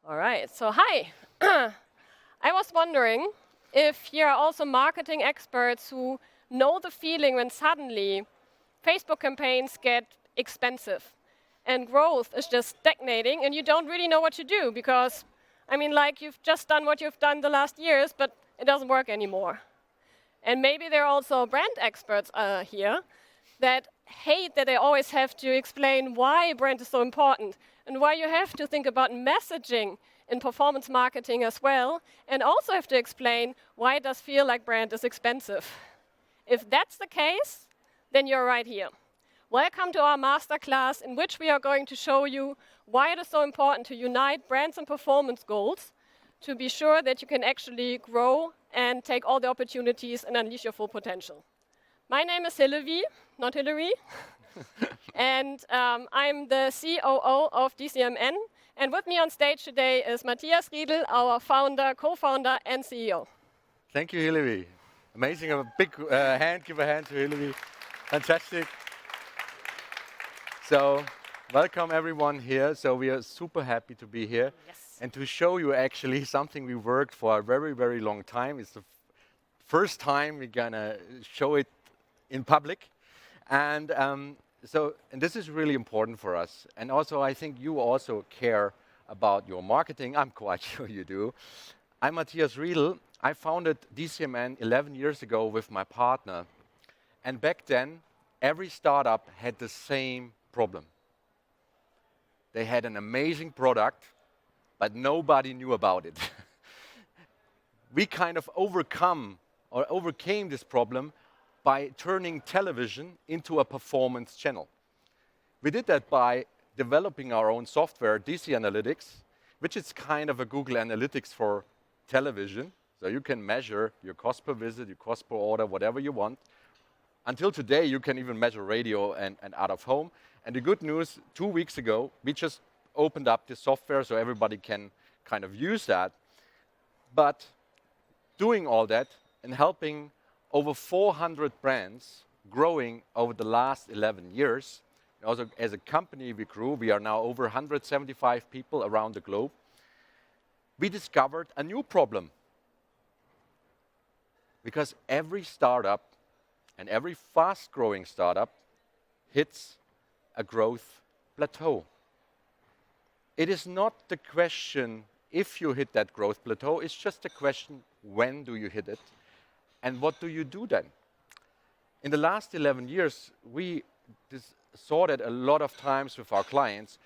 All right, so hi. I was wondering if here are also marketing experts who know the feeling when suddenly Facebook campaigns get expensive and growth is just stagnating and you don't really know what to do because, like you've just done what you've done the last years, but it doesn't work anymore. And maybe there are also brand experts here that hate that they always have to explain why brand is so important and why you have to think about messaging in performance marketing as well, and also have to explain why it does feel like brand is expensive. If that's the case, then you're right here. Welcome to our masterclass in which we are going to show you why it is so important to unite brands and performance goals to be sure that you can actually grow and take all the opportunities and unleash your full potential. My name is Hillevi, not Hillary, and I'm the COO of DCMN. And with me on stage today is Matthias Riedl, our founder, co-founder, and CEO. Thank you, Hillevi. Amazing. A big hand. Give a hand to Hillevi. Fantastic. So, welcome everyone here. So we are super happy to be here. Yes. And to show you actually something we worked for a very, very long time. It's the first time we're gonna show it in public. And and this is really important for us. And also, I think you also care about your marketing. I'm quite sure you do. I'm Matthias Riedl. I founded DCMN 11 years ago with my partner. And back then, every startup had the same problem. They had an amazing product, but nobody knew about it. We kind of overcame this problem by turning television into a performance channel. We did that by developing our own software, DC Analytics, which is kind of a Google Analytics for television. So you can measure your cost per visit, your cost per order, whatever you want. Until today, you can even measure radio and out of home. And the good news, 2 weeks ago, we just opened up this software so everybody can kind of use that. But doing all that and helping over 400 brands growing over the last 11 years. Also, as a company, we grew. We are now over 175 people around the globe. We discovered a new problem. Because every startup and every fast-growing startup hits a growth plateau. It is not the question if you hit that growth plateau, it's just a question when do you hit it and what do you do then? In the last 11 years, we saw that a lot of times with our clients.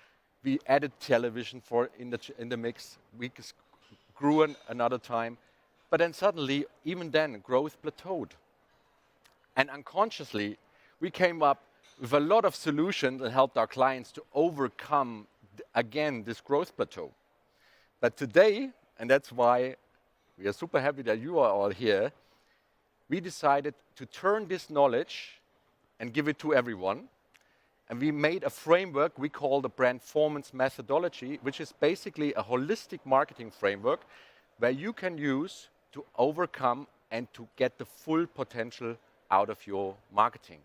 We added television in the mix. We grew another time. But then suddenly, even then, growth plateaued. And unconsciously, we came up with a lot of solutions that helped our clients to overcome, again, this growth plateau. But today, and that's why we are super happy that you are all here, we decided to turn this knowledge and give it to everyone. And we made a framework we call the Brandformance methodology, which is basically a holistic marketing framework where you can use to overcome and to get the full potential out of your marketing.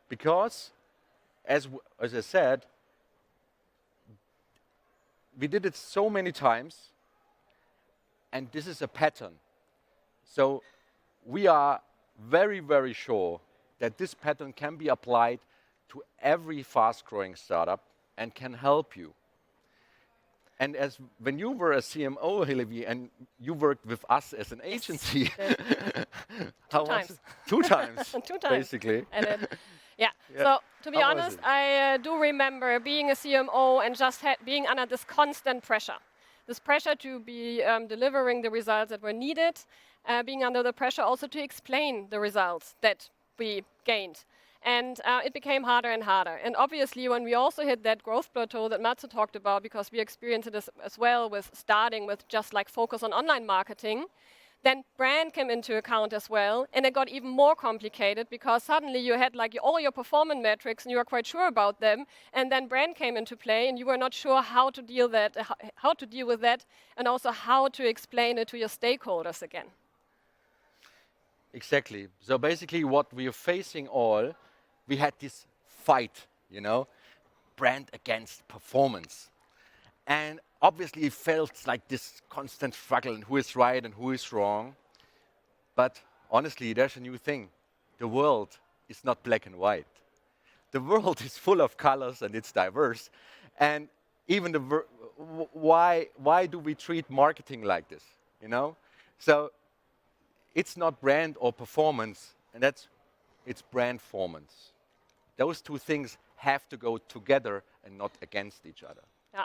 Because, as I said, we did it so many times, and this is a pattern. So we are very, very sure that this pattern can be applied to every fast-growing startup and can help you. And when you were a CMO, Hillevi, and you worked with us as an agency, Two times. 2 times, 2 times, basically. Yeah. So to be honest, I do remember being a CMO and just being under this constant pressure. This pressure to be delivering the results that were needed, being under the pressure also to explain the results that we gained. And it became harder and harder. And obviously, when we also hit that growth plateau that Matze talked about, because we experienced it as well with starting with just like focus on online marketing, then brand came into account as well. And it got even more complicated because suddenly you had like all your performance metrics and you were quite sure about them. And then brand came into play and you were not sure how to deal with that and also how to explain it to your stakeholders again. Exactly. So basically what we are facing all, we had this fight, brand against performance. And obviously it felt like this constant struggle and who is right and who is wrong. But honestly, there's a new thing. The world is not black and white. The world is full of colors and it's diverse. And even why do we treat marketing like this? You know? So it's not brand or performance, and it's brandformance. Those two things have to go together and not against each other. Yeah,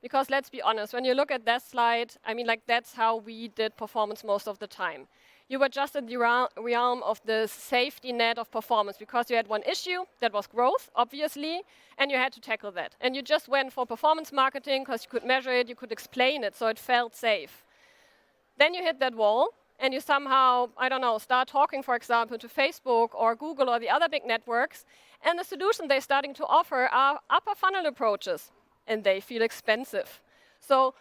because let's be honest, when you look at that slide, I mean, like that's how we did performance most of the time. You were just in the realm of the safety net of performance because you had one issue, that was growth, obviously, and you had to tackle that. And you just went for performance marketing because you could measure it, you could explain it, so it felt safe. Then you hit that wall, and you somehow, I don't know, start talking, for example, to Facebook or Google or the other big networks, and the solution they're starting to offer are upper funnel approaches, and they feel expensive. So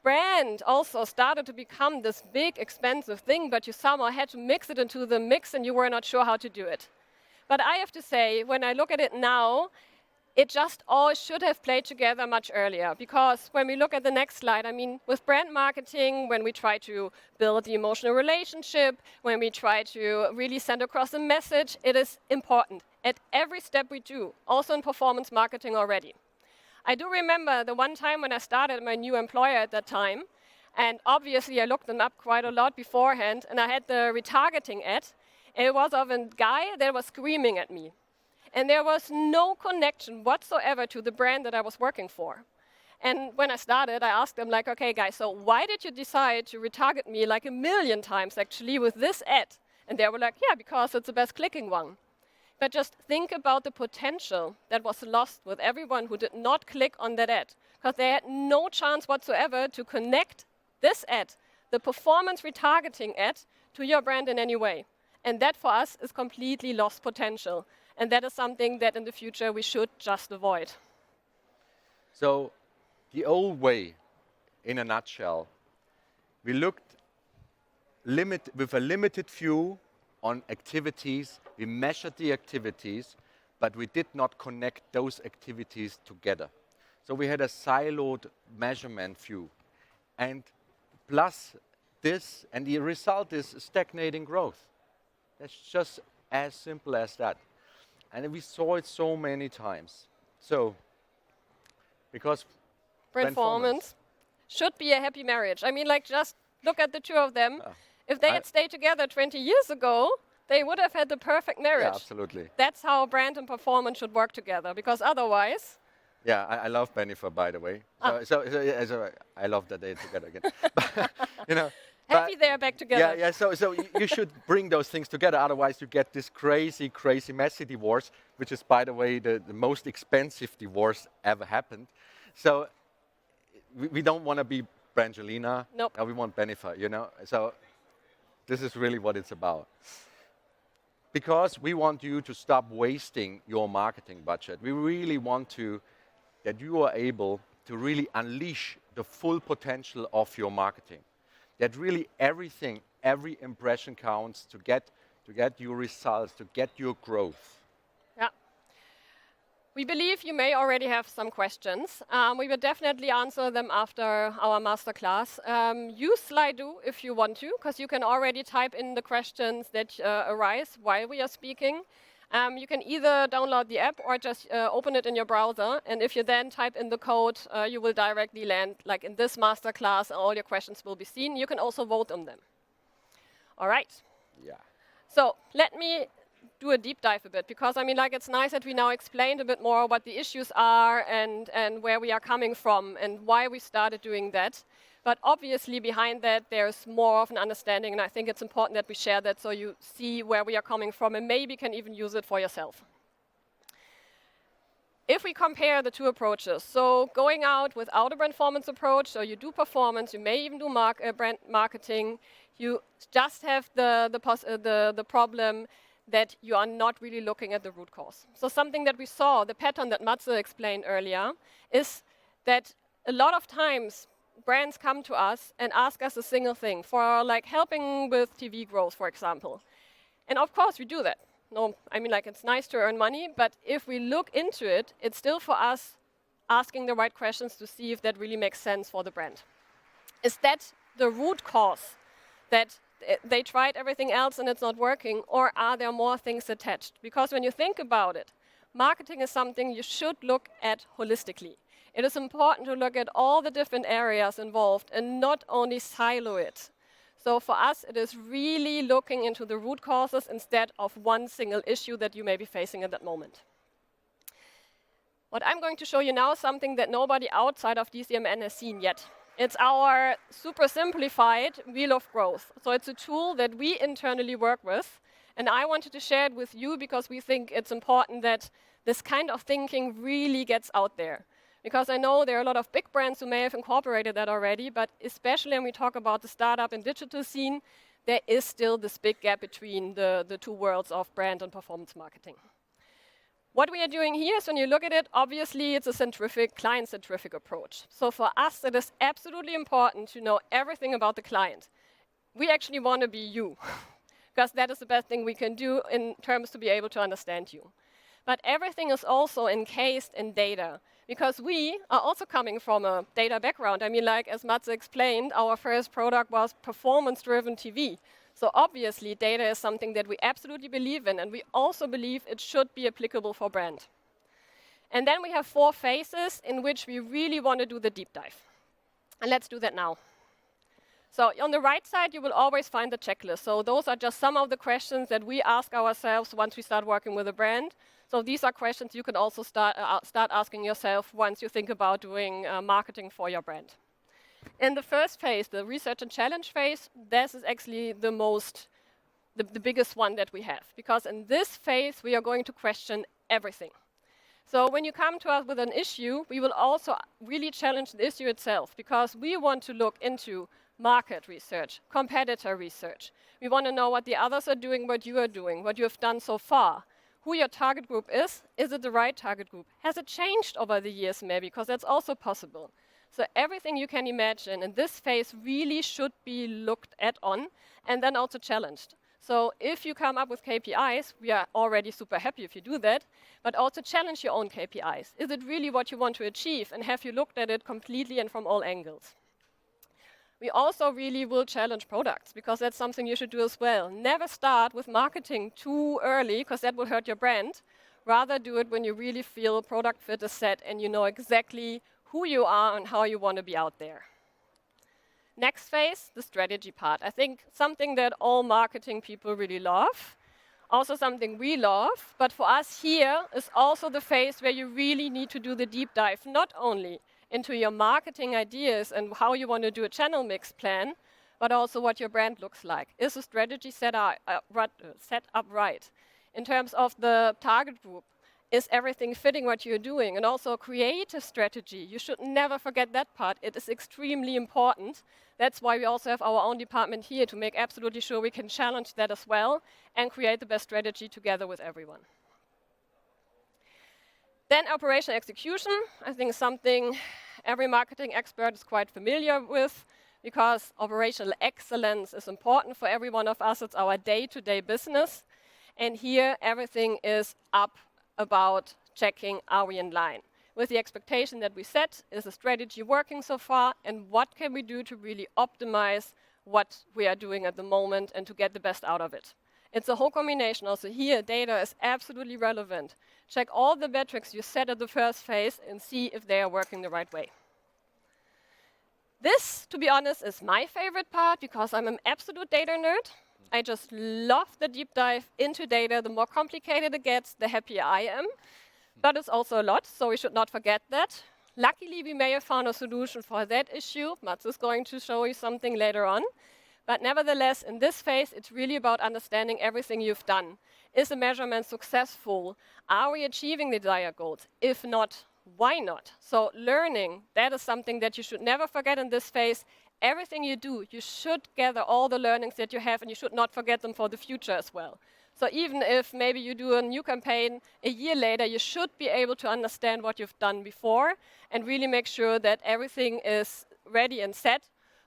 brand also started to become this big, expensive thing, but you somehow had to mix it into the mix, and you were not sure how to do it. But I have to say, when I look at it now, it just all should have played together much earlier, because when we look at the next slide, I mean, with brand marketing, when we try to build the emotional relationship, when we try to really send across a message, it is important at every step we do, also in performance marketing already. I do remember the one time when I started my new employer at that time, and obviously I looked them up quite a lot beforehand, and I had the retargeting ad. It was of a guy that was screaming at me. And there was no connection whatsoever to the brand that I was working for. And when I started, I asked them like, okay guys, so why did you decide to retarget me like 1,000,000 times actually with this ad? And they were like, yeah, because it's the best clicking one. But just think about the potential that was lost with everyone who did not click on that ad, because they had no chance whatsoever to connect this ad, the performance retargeting ad, to your brand in any way. And that for us is completely lost potential. And that is something that in the future we should just avoid. So the old way, in a nutshell, we looked with a limited view on activities, we measured the activities, but we did not connect those activities together. So we had a siloed measurement view. And plus this, and the result is stagnating growth. That's just as simple as that. And we saw it so many times. So, because Brandformance should be a happy marriage. I mean, like, just look at the two of them. If they had stayed together 20 years ago, they would have had the perfect marriage. Yeah, absolutely. That's how brand and performance should work together, because otherwise... Yeah, I love Bennifer, by the way. So I love that they're together again. You know, happy they're back together. Yeah. So you should bring those things together. Otherwise, you get this crazy, messy divorce, which is, by the way, the most expensive divorce ever happened. So we don't want to be Brangelina. Nope. We want Bennifer. You know. So this is really what it's about. Because we want you to stop wasting your marketing budget. We really want that you are able to really unleash the full potential of your marketing. That really everything, every impression counts to get your results, to get your growth. Yeah. We believe you may already have some questions. We will definitely answer them after our masterclass. Use Slido if you want to, because you can already type in the questions that arise while we are speaking. You can either download the app or just open it in your browser. And if you then type in the code, you will directly land like in this masterclass, and all your questions will be seen. You can also vote on them. All right. Yeah. So let me do a deep dive a bit, because I mean, like, it's nice that we now explained a bit more what the issues are and where we are coming from and why we started doing that. But obviously behind that, there's more of an understanding, and I think it's important that we share that so you see where we are coming from and maybe can even use it for yourself. If we compare the two approaches, so going out without a brandformance approach, so you do performance, you may even do brand marketing, you just have the problem that you are not really looking at the root cause. So something that we saw, the pattern that Matze explained earlier, is that a lot of times brands come to us and ask us a single thing for like helping with TV growth, for example. And of course we do that. No, I mean, like, it's nice to earn money, but if we look into it, it's still for us asking the right questions to see if that really makes sense for the brand. Is that the root cause, that they tried everything else and it's not working, or are there more things attached? Because when you think about it, marketing is something you should look at holistically. It is important to look at all the different areas involved and not only silo it. So for us, it is really looking into the root causes instead of one single issue that you may be facing at that moment. What I'm going to show you now is something that nobody outside of DCMN has seen yet. It's our super simplified wheel of growth. So it's a tool that we internally work with. And I wanted to share it with you because we think it's important that this kind of thinking really gets out there. Because I know there are a lot of big brands who may have incorporated that already, but especially when we talk about the startup and digital scene, there is still this big gap between the two worlds of brand and performance marketing. What we are doing here is, when you look at it, obviously it's a centrifugal, client-centrifugal approach. So for us, it is absolutely important to know everything about the client. We actually want to be you, because that is the best thing we can do in terms to be able to understand you. But everything is also encased in data, because we are also coming from a data background. I mean, like as Mats explained, our first product was performance-driven TV. So obviously, data is something that we absolutely believe in, and we also believe it should be applicable for brand. And then we have 4 phases in which we really want to do the deep dive. And let's do that now. So on the right side, you will always find the checklist. So those are just some of the questions that we ask ourselves once we start working with a brand. So these are questions you can also start asking yourself once you think about doing marketing for your brand. In the first phase, the research and challenge phase, this is actually the biggest one that we have. Because in this phase, we are going to question everything. So when you come to us with an issue, we will also really challenge the issue itself, because we want to look into market research, competitor research. We want to know what the others are doing, what you are doing, what you have done so far, who your target group is it the right target group? Has it changed over the years maybe, because that's also possible. So everything you can imagine in this phase really should be looked at on and then also challenged. So if you come up with KPIs, we are already super happy if you do that, but also challenge your own KPIs. Is it really what you want to achieve, and have you looked at it completely and from all angles? We also really will challenge products, because that's something you should do as well. Never start with marketing too early, because that will hurt your brand. Rather do it when you really feel product fit is set and you know exactly who you are and how you want to be out there. Next phase, the strategy part. I think something that all marketing people really love, also something we love, but for us here is also the phase where you really need to do the deep dive, not only into your marketing ideas and how you want to do a channel mix plan, but also what your brand looks like. Is the strategy set up right? In terms of the target group, is everything fitting what you're doing? And also creative strategy. You should never forget that part. It is extremely important. That's why we also have our own department here to make absolutely sure we can challenge that as well and create the best strategy together with everyone. Then operational execution, I think, is something every marketing expert is quite familiar with, because operational excellence is important for every one of us. It's our day-to-day business. And here, everything is up about checking, are we in line with the expectation that we set? Is the strategy working so far? And what can we do to really optimize what we are doing at the moment and to get the best out of it? It's a whole combination. Also here, data is absolutely relevant. Check all the metrics you set at the first phase and see if they are working the right way. This, to be honest, is my favorite part, because I'm an absolute data nerd. I just love the deep dive into data. The more complicated it gets, the happier I am. But it's also a lot, so we should not forget that. Luckily, we may have found a solution for that issue. Mats is going to show you something later on. But nevertheless, in this phase, it's really about understanding everything you've done. Is the measurement successful? Are we achieving the desired goals? If not, why not? So learning, that is something that you should never forget in this phase. Everything you do, you should gather all the learnings that you have, and you should not forget them for the future as well. So even if maybe you do a new campaign a year later, you should be able to understand what you've done before and really make sure that everything is ready and set.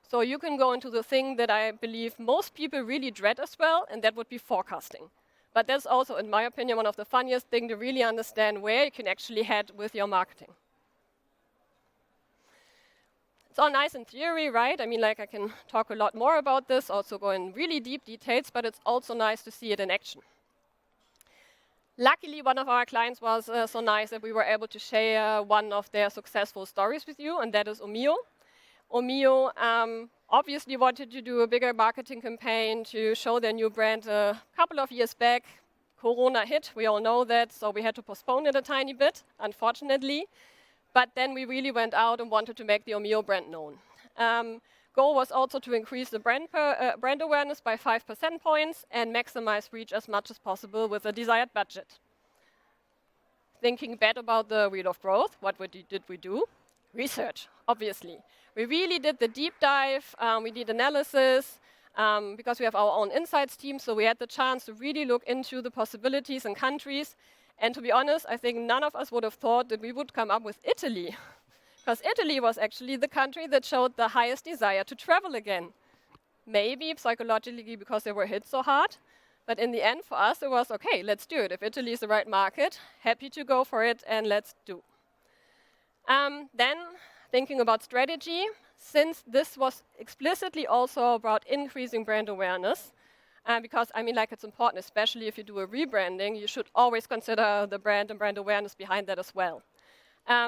So you can go into the thing that I believe most people really dread as well, and that would be forecasting. But that's also, in my opinion, one of the funniest things to really understand where you can actually head with your marketing. It's all nice in theory, right? I mean, like I can talk a lot more about this, also go in really deep details, but it's also nice to see it in action. Luckily, one of our clients was so nice that we were able to share one of their successful stories with you, and that is Omio. Omio obviously wanted to do a bigger marketing campaign to show their new brand a couple of years back. Corona hit, we all know that, so we had to postpone it a tiny bit, unfortunately. But then we really went out and wanted to make the Omio brand known. Goal was also to increase the brand awareness by 5% points and maximize reach as much as possible with a desired budget. Thinking back about the wheel of growth, what did we do? Research, obviously. We really did the deep dive, we did analysis, because we have our own insights team, so we had the chance to really look into the possibilities and countries. And to be honest, I think none of us would have thought that we would come up with Italy, because Italy was actually the country that showed the highest desire to travel again. Maybe psychologically because they were hit so hard, but in the end for us it was, okay, let's do it. If Italy is the right market, happy to go for it and let's do. Then thinking about strategy, since this was explicitly also about increasing brand awareness, because I mean, like it's important, especially if you do a rebranding, you should always consider the brand and brand awareness behind that as well.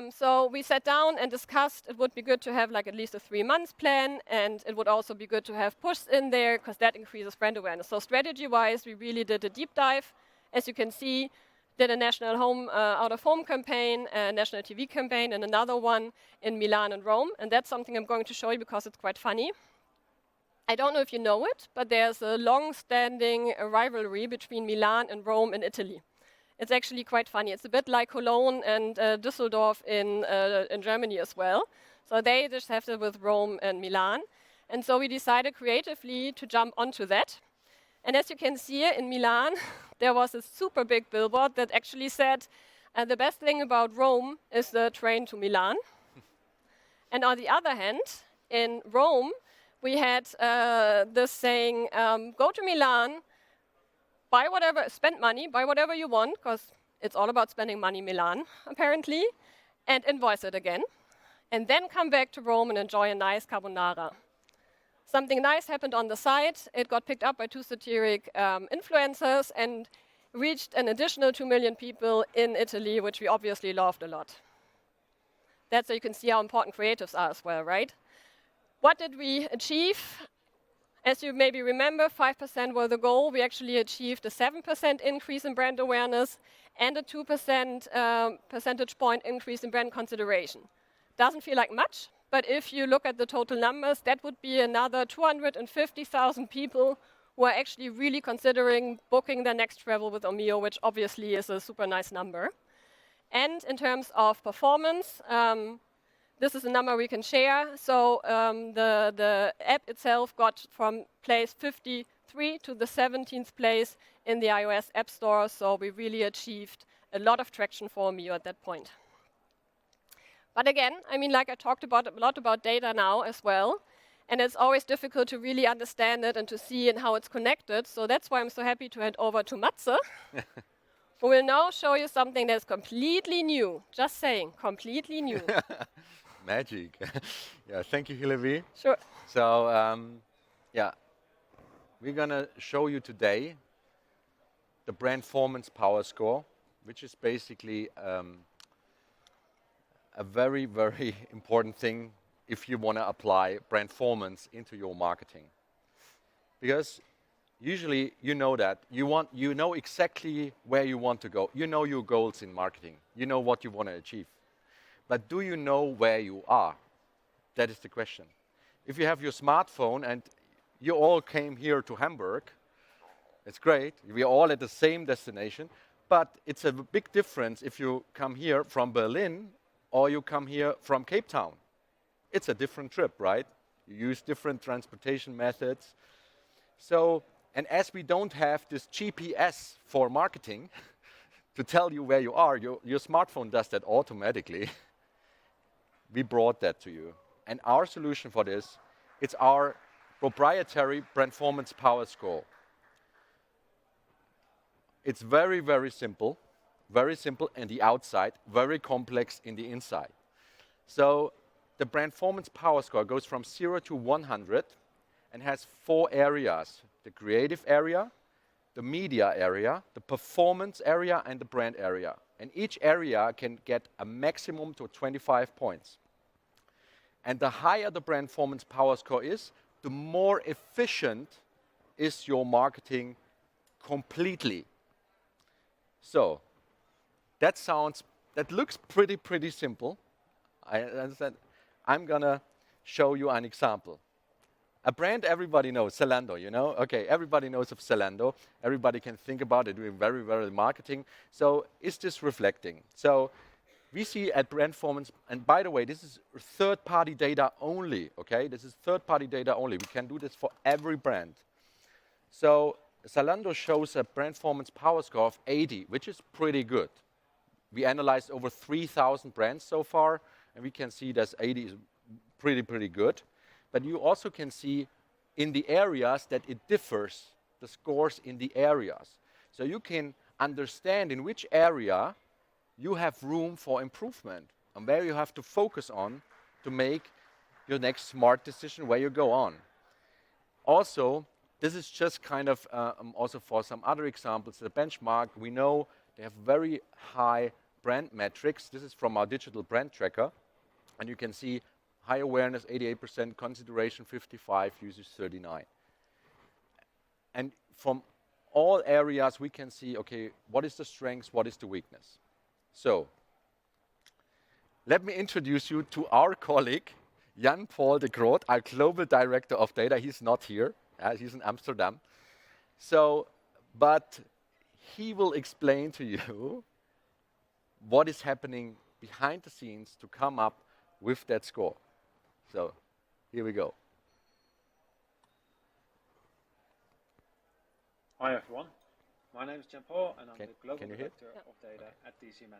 So we sat down and discussed it would be good to have like at least a 3-month plan, and it would also be good to have pushs in there because that increases brand awareness. So strategy-wise, we really did a deep dive. As you can see, did a national out-of-home campaign, a national TV campaign, and another one in Milan and Rome. And that's something I'm going to show you because it's quite funny. I don't know if you know it, but there's a long-standing rivalry between Milan and Rome in Italy. It's actually quite funny. It's a bit like Cologne and Düsseldorf in Germany as well. So they just have it with Rome and Milan. And so we decided creatively to jump onto that. And as you can see here in Milan, there was a super big billboard that actually said, the best thing about Rome is the train to Milan. And on the other hand, in Rome, we had this saying, go to Milan, buy whatever, spend money, buy whatever you want, because it's all about spending money in Milan, apparently, and invoice it again. And then come back to Rome and enjoy a nice carbonara. Something nice happened on the site. It got picked up by 2 satiric influencers and reached an additional 2 million people in Italy, which we obviously loved a lot. That's so you can see how important creatives are as well, right? What did we achieve? As you maybe remember, 5% were the goal. We actually achieved a 7% increase in brand awareness and a 2% percentage point increase in brand consideration. Doesn't feel like much, but if you look at the total numbers, that would be another 250,000 people who are actually really considering booking their next travel with Omio, which obviously is a super nice number. And in terms of performance, this is a number we can share. So the app itself got from place 53 to the 17th place in the iOS App Store. So we really achieved a lot of traction for Omio at that point. But again, I mean, like I talked about a lot about data now as well. And it's always difficult to really understand it and to see and how it's connected. So that's why I'm so happy to hand over to Matze, who will now show you something that's completely new. Just saying, completely new. Magic. Yeah, thank you, Hilary. Sure. So, yeah, we're going to show you today the brand performance power score, which is basically a very, very important thing if you want to apply brand performance into your marketing. Because usually you know that you know exactly where you want to go. You know your goals in marketing. You know what you want to achieve. But do you know where you are? That is the question. If you have your smartphone and you all came here to Hamburg, it's great. We are all at the same destination. But it's a big difference if you come here from Berlin or you come here from Cape Town. It's a different trip, right? You use different transportation methods. So, and as we don't have this GPS for marketing to tell you where you are, your smartphone does that automatically. We brought that to you. And our solution for this, it's our proprietary brand performance power score. It's very, very simple in the outside, very complex in the inside. So the Brandformance Power Score goes from 0 to 100 and has 4 areas: the creative area, the media area, the performance area, and the brand area. And each area can get a maximum to 25 points. And the higher the Brandformance Power Score is, the more efficient is your marketing completely. So that looks pretty simple. I understand. I'm gonna show you an example. A brand everybody knows, Zalando, you know? Okay, everybody knows of Zalando. Everybody can think about it, doing very, very marketing. So is this reflecting? So we see at Brandformance, and by the way, this is third-party data only, okay? This is third-party data only. We can do this for every brand. So Zalando shows a Brandformance Power Score of 80, which is pretty good. We analyzed over 3,000 brands so far, and we can see that 80 is pretty good. But you also can see in the areas that it differs, the scores in the areas. So you can understand in which area you have room for improvement and where you have to focus on to make your next smart decision where you go on. Also, this is just kind of also for some other examples, the benchmark, we know they have very high brand metrics. This is from our digital brand tracker. And you can see high awareness, 88%, consideration, 55, users, 39. And from all areas, we can see, okay, what is the strength, what is the weakness? So, let me introduce you to our colleague, Jan-Paul de Groot, our Global Director of Data. He's not here, he's in Amsterdam. So, but he will explain to you what is happening behind the scenes to come up with that score. So, here we go. Hi everyone, my name is Jan-Paul and I'm the Global Director of Data at DCMN.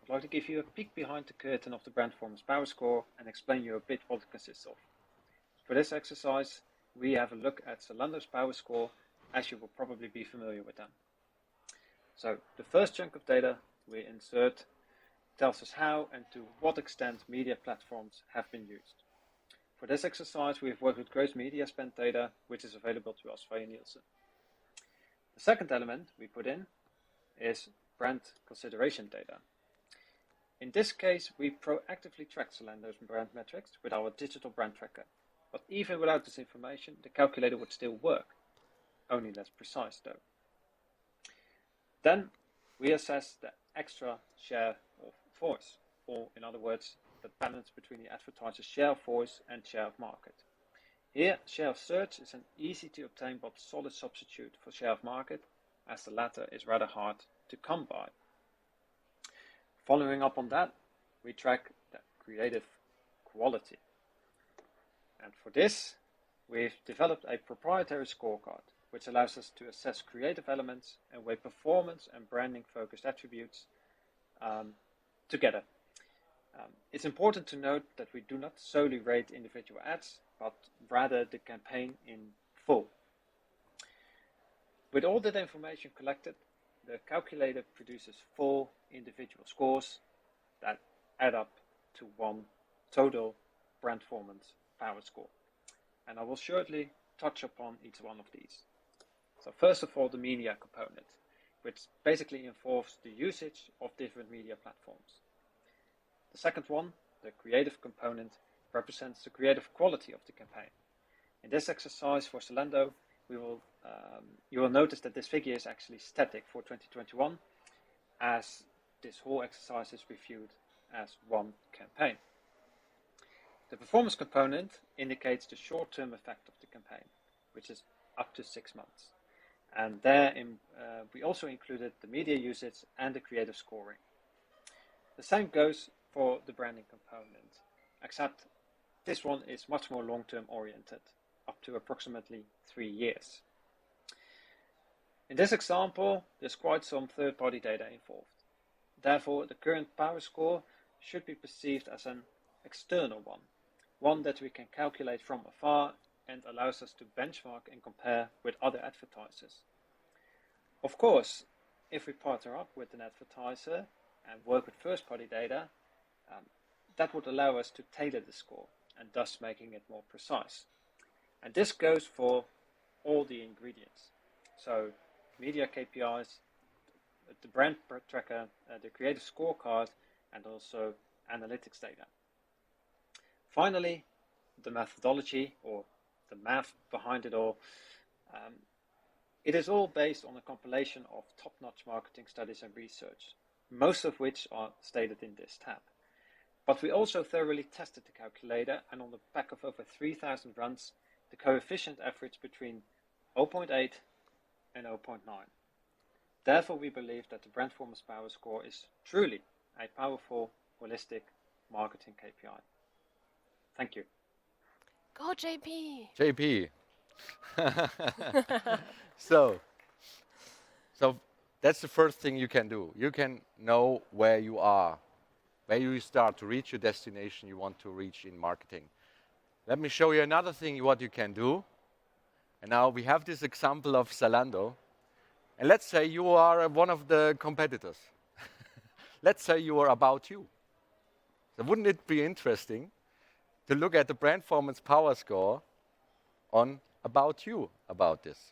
I'd like to give you a peek behind the curtain of the Brandformance Power Score and explain you a bit what it consists of. For this exercise, we have a look at Zalando's Power Score, as you will probably be familiar with them. So, the first chunk of data we insert tells us how and to what extent media platforms have been used. For this exercise, we've worked with gross media spend data, which is available to us via Nielsen. The second element we put in is brand consideration data. In this case, we proactively track Zalando's brand metrics with our digital brand tracker. But even without this information, the calculator would still work, only less precise though. Then we assess the extra share of voice, or in other words, the balance between the advertiser's share of voice and share of market. Here, share of search is an easy to obtain but solid substitute for share of market, as the latter is rather hard to come by. Following up on that, we track the creative quality. And for this, we've developed a proprietary scorecard, which allows us to assess creative elements and weigh performance and branding focused attributes together. It's important to note that we do not solely rate individual ads, but rather the campaign in full. With all that information collected, the calculator produces full individual scores that add up to one total Brandformance Power Score. And I will shortly touch upon each one of these. So first of all, the media component, which basically involves the usage of different media platforms. The second one, the creative component, represents the creative quality of the campaign. In this exercise for Zalando, you will notice that this figure is actually static for 2021, as this whole exercise is reviewed as one campaign. The performance component indicates the short-term effect of the campaign, which is up to 6 months. And therein, we also included the media usage and the creative scoring. The same goes for the branding component, except this one is much more long-term oriented, up to approximately 3 years. In this example, there's quite some third-party data involved. Therefore, the current power score should be perceived as an external one that we can calculate from afar and allows us to benchmark and compare with other advertisers. Of course, if we partner up with an advertiser and work with first-party data, that would allow us to tailor the score and thus making it more precise. And this goes for all the ingredients. So media KPIs, the brand tracker, the creative scorecard, and also analytics data. Finally, the methodology, or the math behind it all. It is all based on a compilation of top-notch marketing studies and research, most of which are stated in this tab. But we also thoroughly tested the calculator, and on the back of over 3,000 runs, the coefficient averaged between 0.8 and 0.9. Therefore, we believe that the Brandformance Power Score is truly a powerful, holistic marketing KPI. Thank you. Go JP. JP. So that's the first thing you can do. You can know where you are, where you start to reach your destination you want to reach in marketing. Let me show you another thing what you can do. And now we have this example of Zalando. And let's say you are one of the competitors. Let's say you are About You. So wouldn't it be interesting to look at the Brandformance Power Score on About You about this?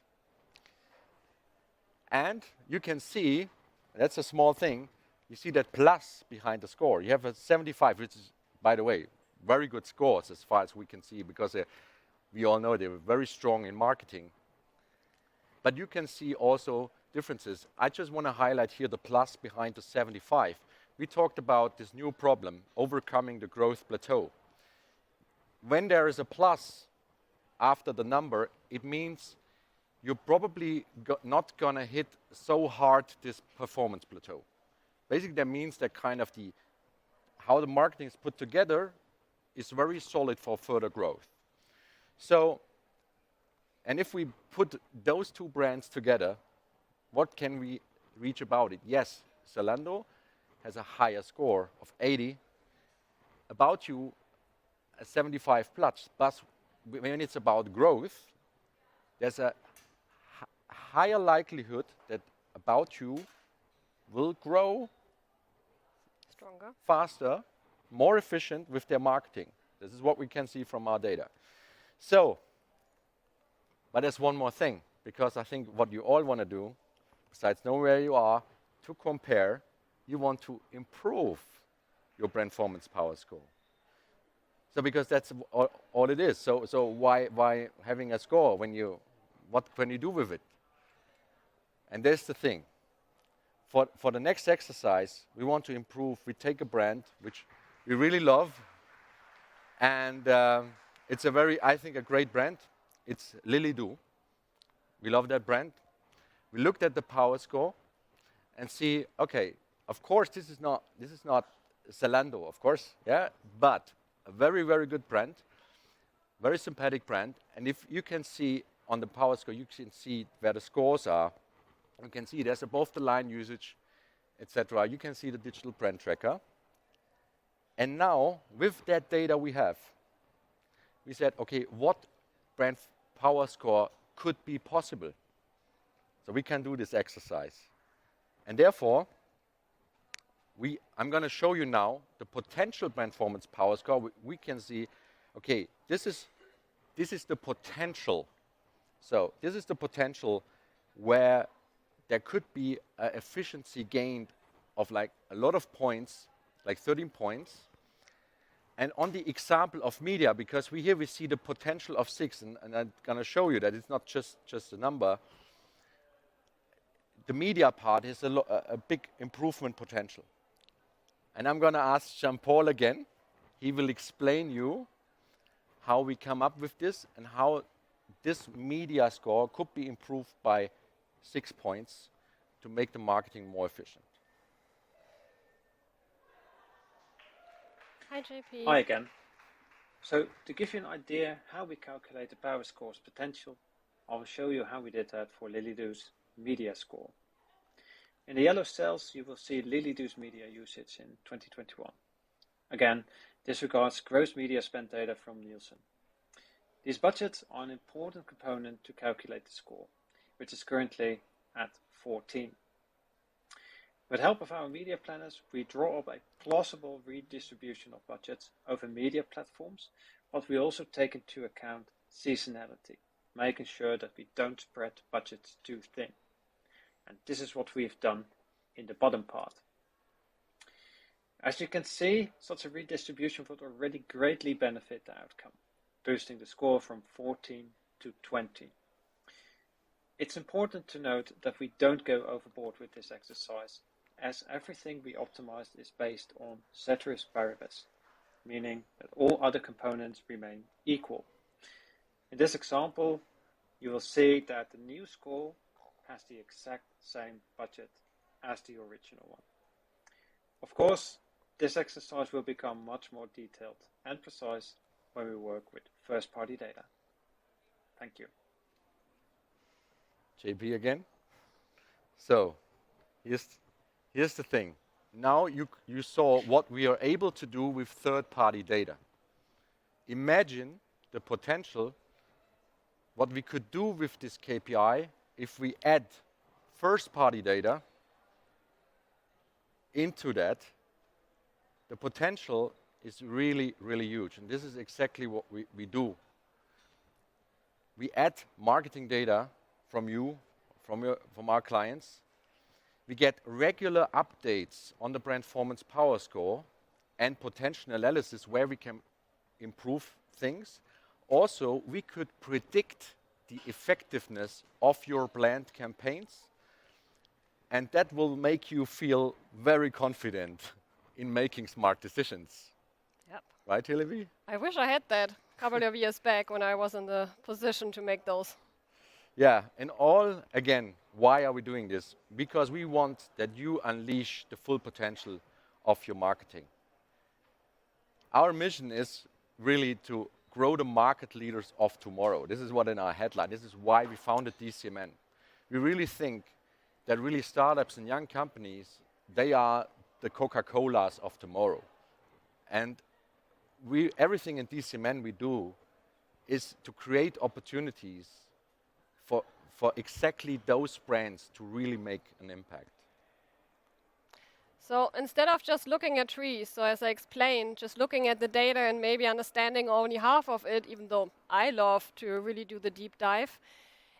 And you can see, that's a small thing, you see that plus behind the score. You have a 75, which is, by the way, very good scores as far as we can see, because we all know they were very strong in marketing. But you can see also differences. I just want to highlight here the plus behind the 75. We talked about this new problem, overcoming the growth plateau. When there is a plus after the number, it means you're probably not going to hit so hard this performance plateau. Basically, that means that kind of how the marketing is put together is very solid for further growth. So, and if we put those two brands together, what can we reach about it? Yes, Zalando has a higher score of 80. About You, a 75 plus. But when it's about growth, there's a higher likelihood that About You will grow Stronger. faster, more efficient with their marketing. This is what we can see from our data. So, but there's one more thing, because I think what you all want to do, besides know where you are, to compare, you want to improve your Brandformance Power Score. So because that's all it is. So why having a score what can you do with it? And there's the thing. For the next exercise, we want to improve. We take a brand which we really love, and it's I think, a great brand. It's Lily Do. We love that brand. We looked at the power score and see, okay, of course this is not Zalando, of course, yeah, but a very, very good brand, very sympathetic brand. And if you can see on the power score, you can see where the scores are. You can see there's above the line usage, etc. You can see the digital brand tracker. And now, with that data we have, we said, okay, what brand power score could be possible? So we can do this exercise. And therefore, I'm going to show you now the potential Brandformance Power Score. We can see, okay, this is the potential. So this is the potential where there could be an efficiency gained of like a lot of points, like 13 points. And on the example of media, because we see the potential of 6, and I'm going to show you that it's not just a number. The media part has a big improvement potential. And I'm going to ask Jean-Paul again. He will explain you how we come up with this and how this media score could be improved by 6 points to make the marketing more efficient. Hi, JP. Hi again. So to give you an idea how we calculate the power score's potential, I'll show you how we did that for Lily Do's media score. In the yellow cells, you will see Lily Do's media usage in 2021. Again, this regards gross media spend data from Nielsen. These budgets are an important component to calculate the score, which is currently at 14. With the help of our media planners, we draw up a plausible redistribution of budgets over media platforms, but we also take into account seasonality, making sure that we don't spread budgets too thin. And this is what we've done in the bottom part. As you can see, such a redistribution would already greatly benefit the outcome, boosting the score from 14 to 20. It's important to note that we don't go overboard with this exercise, as everything we optimized is based on ceteris paribus, meaning that all other components remain equal. In this example, you will see that the new score has the exact same budget as the original one. Of course, this exercise will become much more detailed and precise when we work with first-party data. Thank you. JP again. So, here's the thing. Now you saw what we are able to do with third-party data. Imagine the potential, what we could do with this KPI if we add first-party data into that. The potential is really, really huge. And this is exactly what we do. We add marketing data from you, from our clients. We get regular updates on the Brandformance Power Score and potential analysis where we can improve things. Also, we could predict the effectiveness of your planned campaigns, and that will make you feel very confident in making smart decisions. Yep. Right, Hillevi? I wish I had that a couple of years back when I was in the position to make those. Yeah, and all, again, why are we doing this? Because we want that you unleash the full potential of your marketing. Our mission is really to grow the market leaders of tomorrow. This is what in our headline. This is why we founded DCMN. We really think that really startups and young companies, they are the Coca-Colas of tomorrow. And everything in DCMN we do is to create opportunities for exactly those brands to really make an impact. So instead of just looking at trees, so as I explained, just looking at the data and maybe understanding only half of it, even though I love to really do the deep dive,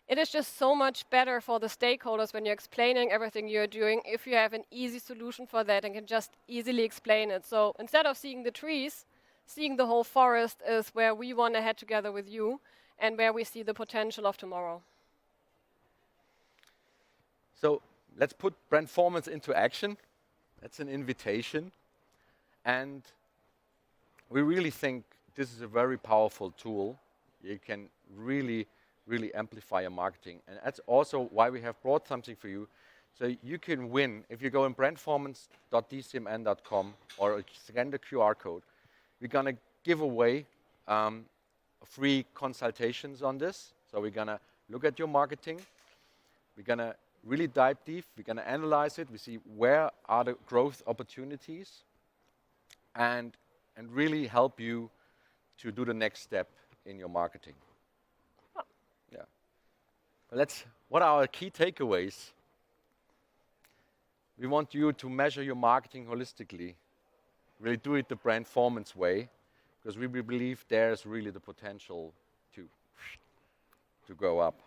it is just so much better for the stakeholders when you're explaining everything you're doing if you have an easy solution for that and can just easily explain it. So instead of seeing the trees, seeing the whole forest is where we want to head together with you and where we see the potential of tomorrow. So let's put Brandformance into action. That's an invitation. And we really think this is a very powerful tool. You can really amplify your marketing. And that's also why we have brought something for you. So you can win. If you go in brandformance.dcmn.com or scan the QR code, we're going to give away free consultations on this. So we're going to look at your marketing. We're going to really dive deep. We're going to analyze it. We see where are the growth opportunities and really help you to do the next step in your marketing. Oh. Yeah. What are our key takeaways? We want you to measure your marketing holistically. Really do it the Brandformance way, because we believe there's really the potential to go up.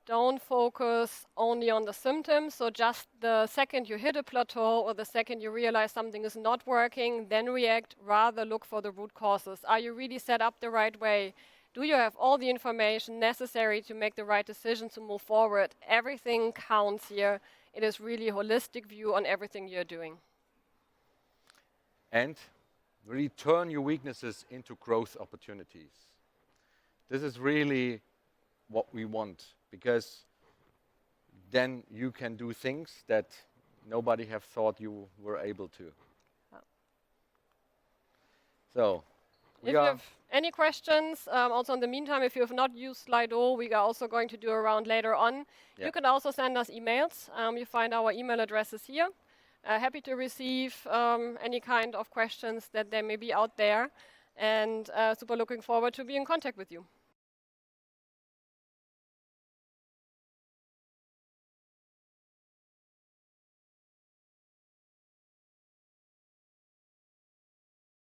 Don't focus only on the symptoms. So just the second you hit a plateau or the second you realize something is not working, then react. Rather look for the root causes. Are you really set up the right way? Do you have all the information necessary to make the right decisions to move forward? Everything counts here. It is really a holistic view on everything you're doing. And really turn your weaknesses into growth opportunities. This is really what we want, because then you can do things that nobody have thought you were able to. Oh. So, if you have any questions, also in the meantime, if you have not used Slido, we are also going to do a round later on. Yeah. You can also send us emails. You find our email addresses here. Happy to receive any kind of questions that there may be out there, and super looking forward to be in contact with you.